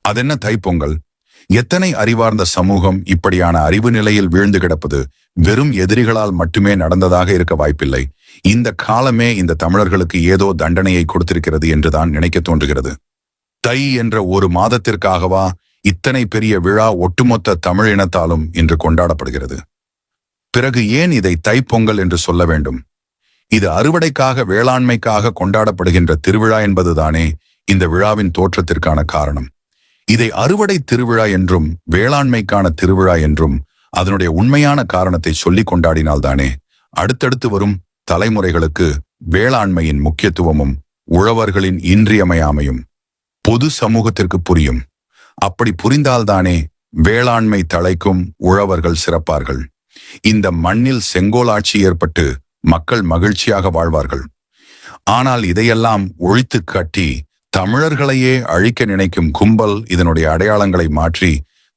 அதென்ன தைப்பொங்கல்? எத்தனை அறிவார்ந்த சமூகம் இப்படியான அறிவு நிலையில் வீழ்ந்து கிடப்பது வெறும் எதிரிகளால் மட்டுமே நடந்ததாக இருக்க வாய்ப்பில்லை. இந்த காலமே இந்த தமிழர்களுக்கு ஏதோ தண்டனையை கொடுத்திருக்கிறது என்றுதான் நினைக்க தோன்றுகிறது. தை என்ற ஒரு மாதத்திற்காகவா இத்தனை பெரிய விழா ஒட்டுமொத்த தமிழ் இனத்தாலும் இன்று கொண்டாடப்படுகிறது? பிறகு ஏன் இதை தைப்பொங்கல் என்று சொல்ல வேண்டும்? இது அறுவடைக்காக, வேளாண்மைக்காக கொண்டாடப்படுகின்ற திருவிழா என்பதுதானே இந்த விழாவின் தோற்றத்திற்கான காரணம். இதை அறுவடை திருவிழா என்றும் வேளாண்மைக்கான திருவிழா என்றும் அதனுடைய உண்மையான காரணத்தை சொல்லி கொண்டாடினால்தானே அடுத்தடுத்து வரும் தலைமுறைகளுக்கு வேளாண்மையின் முக்கியத்துவமும் உழவர்களின் இன்றியமையாமையும் பொது சமூகத்திற்கு புரியும். அப்படி புரிந்தால்தானே வேளாண்மை தழைக்கும், உழவர்கள் சிறப்பார்கள். இந்த மண்ணில் செங்கோலாட்சி ஏற்பட்டு மக்கள் மகிழ்ச்சியாக வாழ்வார்கள். ஆனால் இதையெல்லாம் ஒழித்து கட்டி தமிழர்களையே அழிக்க நினைக்கும் கும்பல் இதனுடைய அடையாளங்களை மாற்றி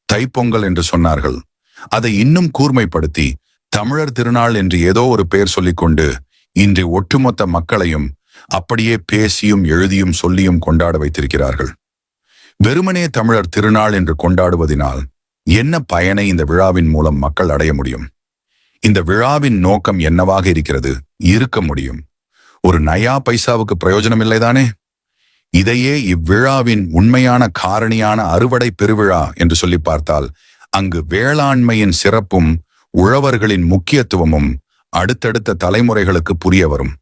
தைப்பொங்கல் என்று சொன்னார்கள். அதை இன்னும் கூர்மைப்படுத்தி தமிழர் திருநாள் என்று ஏதோ ஒரு பெயர் சொல்லிக்கொண்டு இன்று ஒட்டுமொத்த மக்களையும் அப்படியே பேசியும் எழுதியும் சொல்லியும் கொண்டாட வைத்திருக்கிறார்கள். வெறுமனே தமிழர் திருநாள் என்று கொண்டாடுவதினால் என்ன பயனை இந்த விழாவின் மூலம் மக்கள் அடைய முடியும்? இந்த விழாவின் நோக்கம் என்னவாக இருக்க முடியும்? ஒரு நயா பைசாவுக்கு பிரயோஜனம் இல்லைதானே? இதையே இவ்விழாவின் உண்மையான காரணியான அறுவடை பெருவிழா என்று சொல்லி பார்த்தால் அங்கு வேளாண்மையின் சிறப்பும் உழவர்களின் முக்கியத்துவமும் அடுத்தடுத்த தலைமுறைகளுக்கு புரிய வரும்.